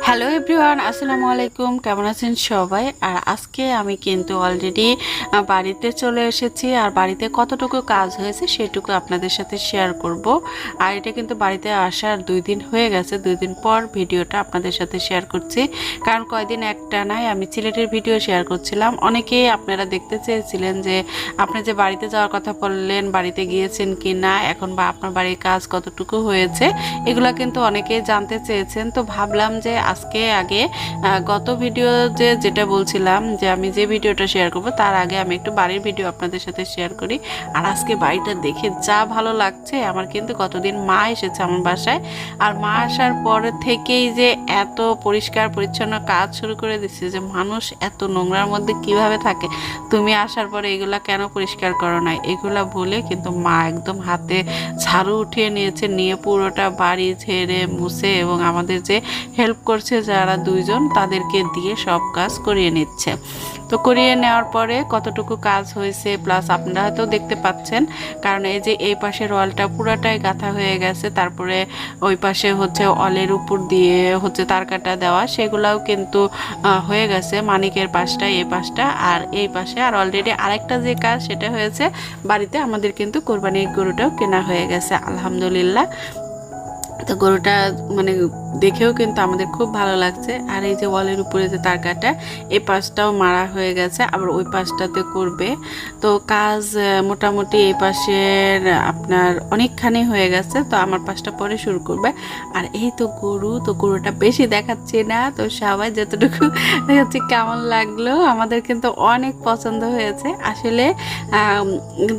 Hello everyone, আসসালামু আলাইকুম। কেমন আছেন সবাই? আর আজকে আমি কিন্তু অলরেডি বাড়িতে চলে এসেছি। আর বাড়িতে কতটুকু কাজ হয়েছে সেটুকু আপনাদের সাথে শেয়ার করব। আর এটা কিন্তু বাড়িতে আসার 2 দিন হয়ে গেছে। 2 দিন পর ভিডিওটা আপনাদের সাথে শেয়ার করছি, কারণ কয়দিন একটা নাই আমি সিলেটের ভিডিও শেয়ার করছিলাম। অনেকেই আপনারা দেখতে চেয়েছিলেন যে আপনি যে বাড়িতে যাওয়ার কথা বললেন, বাড়িতে গিয়েছেন কি না, এখন বা আপনার বাড়ির কাজ কতটুকু হয়েছে, এগুলা কিন্তু অনেকেই জানতে চেয়েছেন। তো ভাবলাম যে আজকে আগে গত ভিডিও যেটা বলছিলাম যে আমি যে ভিডিওটা শেয়ার করব তার আগে আমি একটু বাড়ির ভিডিও আপনাদের সাথে শেয়ার করি। আর আজকে বাড়িটা দেখে যা ভালো লাগছে, আমার কিন্তু গতদিন মা এসেছে আমার বাসায়। আর মা আসার পর থেকেই যে এত পরিষ্কার পরিচ্ছন্ন কাজ শুরু করে দিচ্ছে যে মানুষ এত নোংরার মধ্যে কিভাবে থাকে, তুমি আসার পরে এগুলা কেন পরিষ্কার করো না, এগুলা বলে কিন্তু মা একদম হাতে ঝাড়ু উঠিয়ে নিয়েছে, নিয়ে পুরোটা বাড়ি ঝেড়ে মুছে এবং আমাদের যে হেল্প করছে যারা 2জন তাদেরকে দিয়ে সব কাজ করিয়ে নিচ্ছে। তো করিয়ে নেওয়ার পরে কতটুকু কাজ হয়েছে প্লাস আপনারা হয়তো দেখতে পাচ্ছেন, কারণ এই যে এই পাশের ওয়ালটা পুরাটাই গাঁথা হয়ে গেছে। তারপরে ওই পাশে হচ্ছে ওয়ালের উপর দিয়ে হচ্ছে তারকাটা দেওয়া, সেগুলাও কিন্তু হয়ে গেছে। মানিকের পাশটা, এই পাশটা আর এই পাশে। আর অলরেডি আরেকটা যে কাজ সেটা হয়েছে, বাড়িতে আমাদের কিন্তু কোরবানির গরুটাও কেনা হয়ে গেছে আলহামদুলিল্লাহ। তো গরুটা মানে দেখেও কিন্তু আমাদের খুব ভালো লাগছে। আর এই যে ওয়ালের উপরে যে তারকাটা, এই পাশটাও মারা হয়ে গেছে, আবার ওই পাশটাতে করবে। তো কাজ মোটামুটি এই পাশের আপনার অনেকখানি হয়ে গেছে। তো আমার পাশটা পরে শুরু করবে। আর এই তো গরু, তো গরুটা বেশি দেখাচ্ছি না, তো সবাই যতটুকু দেখাচ্ছি কেমন লাগলো। আমাদের কিন্তু অনেক পছন্দ হয়েছে আসলে।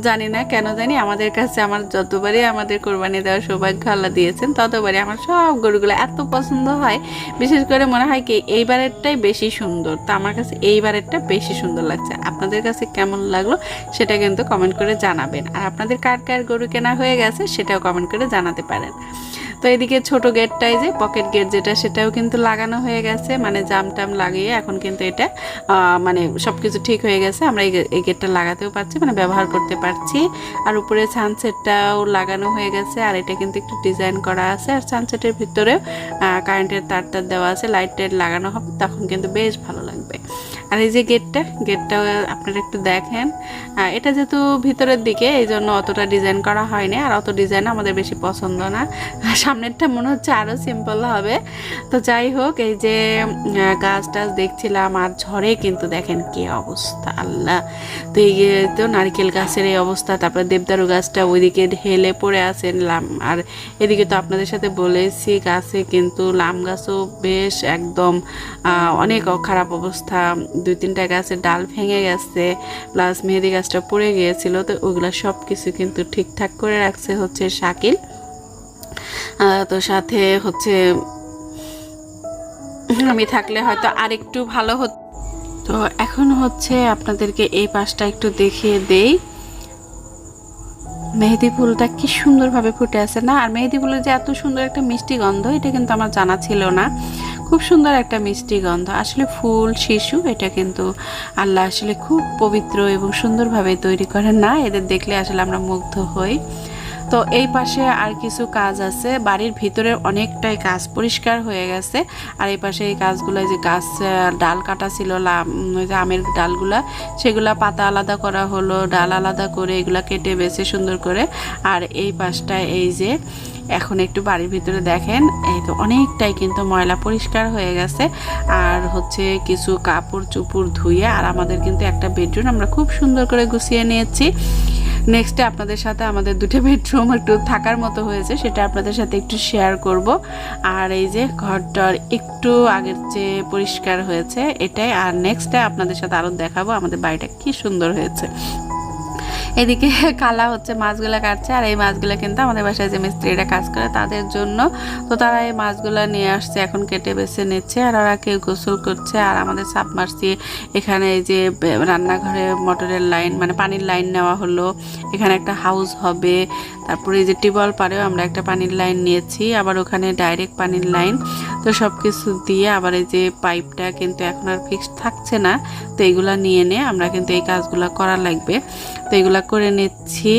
জানি না কেন জানি আমাদের কাছে, আমার যতবারই আমাদের কোরবানি দেওয়ার সৌভাগ্য আল্লাহ দিয়েছেন ততবারই আমার সব গরুগুলো এত পছন্দ হয়। বিশেষ করে মনে হয় কি এইবারেরটাই বেশি সুন্দর। তো আমার কাছে এইবারেরটা বেশি সুন্দর লাগছে। আপনাদের কাছে কেমন লাগলো সেটা কিন্তু কমেন্ট করে জানাবেন। আর আপনাদের কার কার গরু কেনা হয়ে গেছে সেটাও কমেন্ট করে জানাতে পারেন। তো এদিকে ছোট গেটটাই যে পকেট গেট যেটা, সেটাও কিন্তু লাগানো হয়ে গেছে, মানে জাম টাম লাগিয়ে এখন কিন্তু এটা মানে সব কিছু ঠিক হয়ে গেছে। আমরা এই গেটটা লাগাতেও পারছি, মানে ব্যবহার করতে পারছি। আর উপরে সানসেটটাও লাগানো হয়ে গেছে। আর এটা কিন্তু একটু ডিজাইন করা আছে। আর সানসেটের ভিতরেও কারেন্টের তার দেওয়া আছে, লাইট টাইট লাগানো হবে, তখন কিন্তু বেশ ভালো লাগবে। আর এই যে গেটটাও আপনারা একটু দেখেন। এটা যেহেতু ভিতরের দিকে, এই জন্য অতটা ডিজাইন করা হয়নি। আর অত ডিজাইন আমাদের বেশি পছন্দ না, সামনেরটা মনে হচ্ছে আরও সিম্পল হবে। তো যাই হোক, এই যে গাছ টাছ দেখছিলাম, আর ঝড়ে কিন্তু দেখেন কি অবস্থা আল্লাহ। তো এই তো নারকেল গাছের এই অবস্থা, তারপরে দেবদারু গাছটা ওইদিকে ঢেলে পড়ে আছে আর এদিকে তো আপনাদের সাথে বলেছি গাছে কিন্তু লাম গাছও বেশ একদম অনেক খারাপ অবস্থা। 2-3টা গাছের ডাল ভেঙে গেছে, প্লাস মেহেদি গাছটা পড়ে গিয়েছিল। তো ওইগুলো সব কিছু কিন্তু ঠিকঠাক করে রাখছে হচ্ছে শাকিল। তো সাথে হচ্ছে আমি থাকলে হয়তো আরেকটু ভালো হতো। তো এখন হচ্ছে আপনাদেরকে এই পাশটা একটু দেখিয়ে দেই। মেহেদি ফুলটা কি সুন্দরভাবে ফুটে আছে না? আর মেহেদি ফুলের যে এত সুন্দর একটা মিষ্টি গন্ধ, এটা কিন্তু আমার জানা ছিল না। খুব সুন্দর একটা মিষ্টি গন্ধ। আসলে ফুল শিশু এটা কিন্তু আল্লাহ আসলে খুব পবিত্র এবং সুন্দরভাবে তৈরি করেন না, এদের দেখলে আসলে আমরা মুগ্ধ হই। তো এই পাশে আর কিছু কাজ আছে, বাড়ির ভিতরে অনেকটাই কাজ পরিষ্কার হয়ে গেছে। আর এই পাশে এই কাজগুলো, যে গাছ ডাল কাটা ছিল, ওই যে আমের ডালগুলা, সেগুলা পাতা আলাদা করা হলো, ডাল আলাদা করে এগুলা কেটে বেছে সুন্দর করে। আর এই পাশটায় এই যে এখন একটু বাড়ির ভিতরে দেখেন, এই তো অনেকটাই কিন্তু ময়লা পরিষ্কার হয়ে গেছে। আর হচ্ছে কিছু কাপড় চুপড় ধুয়ে, আর আমাদের কিন্তু একটা বেডরুম আমরা খুব সুন্দর করে গুছিয়ে নিয়েছি। নেক্সটে আপনাদের সাথে আমাদের 2টা বেডরুম একটু থাকার মতো হয়েছে, সেটা আপনাদের সাথে একটু শেয়ার করব। আর এই যে ঘরটার একটু আগের চেয়ে পরিষ্কার হয়েছে এটাই। আর নেক্সটে আপনাদের সাথে আরও দেখাবো আমাদের বাড়িটা কি সুন্দর হয়েছে। এদিকে খালা হচ্ছে মাছগুলো কাটছে। আর এই মাছগুলো কিন্তু আমাদের বাসায় যে মিস্ত্রিরা কাজ করে তাদের জন্য। তো তারা এই মাছগুলো নিয়ে আসছে, এখন কেটে বেছে নিচ্ছে। আর ওরা কেউ গোসল করছে। আর আমাদের সাবমার্সি এখানে এই যে রান্নাঘরে মোটরের লাইন, মানে পানির লাইন নেওয়া হলো। এখানে একটা হাউস হবে। তারপরে এই যে টিউবওয়েল পাড়েও আমরা একটা পানির লাইন নিয়েছি, আবার ওখানে ডাইরেক্ট পানির লাইন। তো সব কিছু দিয়ে আবার এই যে পাইপটা কিন্তু এখন আর ফিক্সড থাকছে না। তো এইগুলা নিয়ে আমরা কিন্তু এই কাজগুলো করা লাগবে। তো এগুলা করে নিচ্ছি।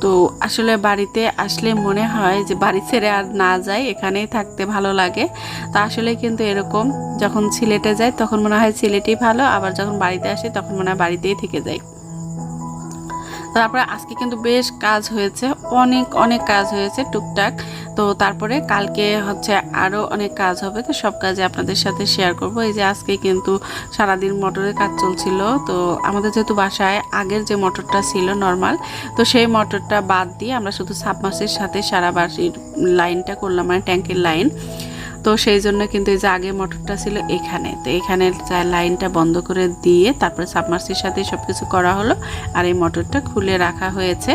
তো আসলে বাড়িতে আসলে মনে হয় যে বাড়ি ছেড়ে আর না যাই, এখানেই থাকতে ভালো লাগে। তা আসলে কিন্তু এরকম, যখন সিলেটে যাই তখন মনে হয় সিলেটই ভালো, আবার যখন বাড়িতে আসি তখন মনে হয় বাড়িতেই থেকে যাই। তারপরে আজকে কিন্তু বেশ কাজ হয়েছে, অনেক অনেক কাজ হয়েছে টুকটাক। তো তারপরে কালকে হচ্ছে আরও অনেক কাজ হবে, তো সব কাজে আপনাদের সাথে শেয়ার করব। এই যে আজকে কিন্তু সারাদিন মোটরের কাজ চলছিল। তো আমাদের যেহেতু বাসায় আগের যে মোটরটা ছিল নর্মাল, তো সেই মোটরটা বাদ দিয়ে আমরা শুধু সাবমার্সের সাথে সারা বাড়ির লাইনটা করলাম, মানে ট্যাঙ্কের লাইন। তো সেই জন্য কিন্তু এই যে আগে মোটরটা ছিল এখানে, তো এখানে লাইনটা বন্ধ করে দিয়ে তারপরে সাবমার্সির সাথে সব কিছু করা হলো, আর এই মোটরটা খুলে রাখা হয়েছে।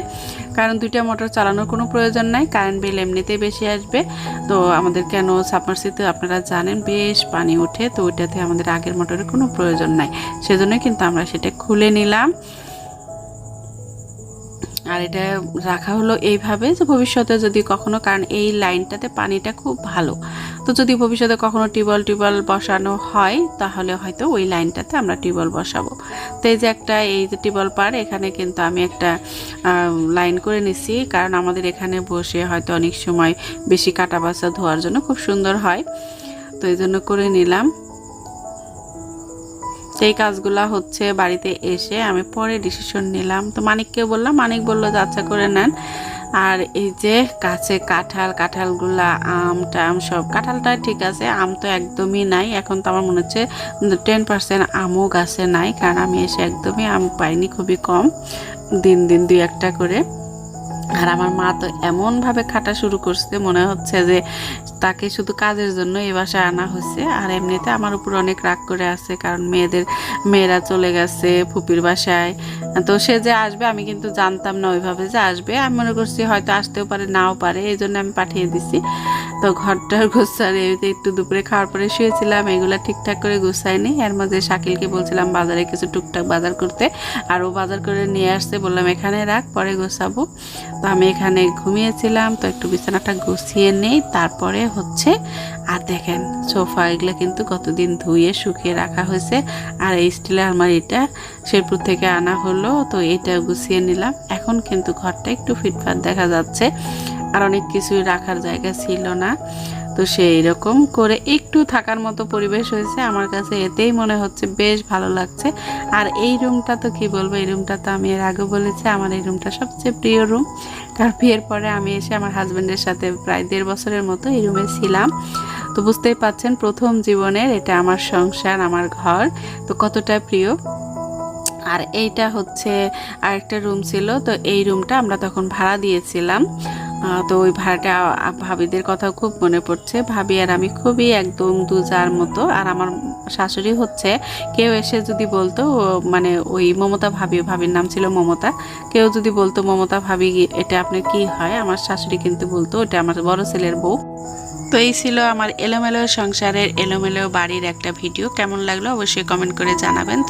কারণ দুইটা মোটর চালানোর কোনো প্রয়োজন নাই, কারেন্ট বিল এমনিতেই বেশি আসবে। তো আমাদের কেন সাবমার্সিতে আপনারা জানেন বেশ পানি ওঠে, তো ওইটাতে আমাদের আগের মোটরের কোনো প্রয়োজন নাই, সেজন্য কিন্তু আমরা সেটা খুলে নিলাম। আর এটা রাখা হলো এইভাবে যে ভবিষ্যতে যদি কখনো, কারণ এই লাইনটাতে পানিটা খুব ভালো, তো যদি ভবিষ্যতে কখনো টিউবওয়েল বসানো হয় তাহলে হয়তো ওই লাইনটাতে আমরা টিউবওয়েল বসাবো। তো এই যে এই যে টিউবওয়েল পার, এখানে কিন্তু আমি একটা লাইন করে নিছি, কারণ আমাদের এখানে বসে হয়তো অনেক সময় বেশি কাটা বাছা ধোয়ার জন্য খুব সুন্দর হয়, তো এই জন্য করে নিলাম। সেই কাজগুলা হচ্ছে বাড়িতে এসে আমি পরে ডিসিশন নিলাম। তো মানিককে বললাম, মানিক বললো যে আচ্ছা করে নেন। আর এই যে গাছে কাঁঠালগুলা, আম টাম সব, কাঁঠালটা ঠিক আছে, আম তো একদমই নাই এখন। তো আমার মনে হচ্ছে 10% আমও গাছে নাই, কারণ আমি এসে একদমই আম পাইনি, খুবই কম, দিন দিন 2-1টা করে। আর আমার মা তো এমনভাবে খাটা শুরু করছে, মনে হচ্ছে যে তাকে শুধু কাজের জন্য এই বাসায় আনা হয়েছে। আর এমনিতে আমার উপর অনেক রাগ করে আছে, কারণ মেয়েরা চলে গেছে ফুপির বাসায়। তো সে যে আসবে আমি কিন্তু জানতাম না ওইভাবে যে আসবে, আমি মনে করছি হয়তো আসতেও পারে নাও পারে, এই জন্য আমি পাঠিয়ে দিছি। তো ঘরটার গোছারে একটু দুপুরে খাওয়ার পরে শুয়েছিলাম, এগুলা ঠিকঠাক করে গুছাইনি। এর মধ্যে শাকিলকে বলছিলাম বাজারে কিছু টুকটাক বাজার করতে, আর ও বাজার করে নিয়ে আসছে, বললাম এখানে রাখ পরে গোছাবো। তো আমি এখানে ঘুমিয়েছিলাম, তো একটু বিছানাটা গুছিয়ে নেই তারপরে হচ্ছে। আর দেখেন সোফা এগুলো কিন্তু কতদিন ধুয়ে শুকিয়ে রাখা হয়েছে, আর এই স্টিলের আলমারিটা শেরপুর থেকে আনা হলো, তো এটা গুছিয়ে নিলাম। এখন কিন্তু ঘরটা একটু ফিটফাট দেখা যাচ্ছে, আর অনেক কিছুই রাখার জায়গা ছিল না। তো সেই রকম করে একটু থাকার মতো পরিবেশ হয়েছে আমার কাছে, এতেই মনে হচ্ছে বেশ ভালো লাগছে। আর এই রুমটা তো কি বলবো, এই রুমটা তো আমি এর আগে বলেছি আমার এই রুমটা সবচেয়ে প্রিয় রুম, কারণ বিয়ের পরে আমি এসে আমার হাজব্যান্ডের সাথে প্রায় 1.5 বছরের মতো এই রুমে ছিলাম। তো বুঝতেই পাচ্ছেন প্রথম জীবনের এটা আমার সংসার, আমার ঘর, তো কতটা প্রিয়। আর এইটা হচ্ছে আরেকটা রুম ছিল, তো এই রুমটা আমরা তখন ভাড়া দিয়েছিলাম। তো ওই ভাড়াটা ভাবিদের কথা খুব মনে পড়ছে, ভাবি আর আমি খুবই একদম দুজার মতো। আর আমার শাশুড়ি হচ্ছে, কেউ এসে যদি বলতো মানে ওই মমতা ভাবির নাম ছিল মমতা, কেউ যদি বলতো মমতা ভাবি এটা আপনার কি হয়, আমার শাশুড়ি কিন্তু বলতো এটা আমার বড় ছেলের বউ। তো এই ছিল আমার এলোমেলো সংসারের এলোমেলো বাড়ির একটা ভিডিও। কেমন লাগলো অবশ্যই কমেন্ট করে জানাবেন। তো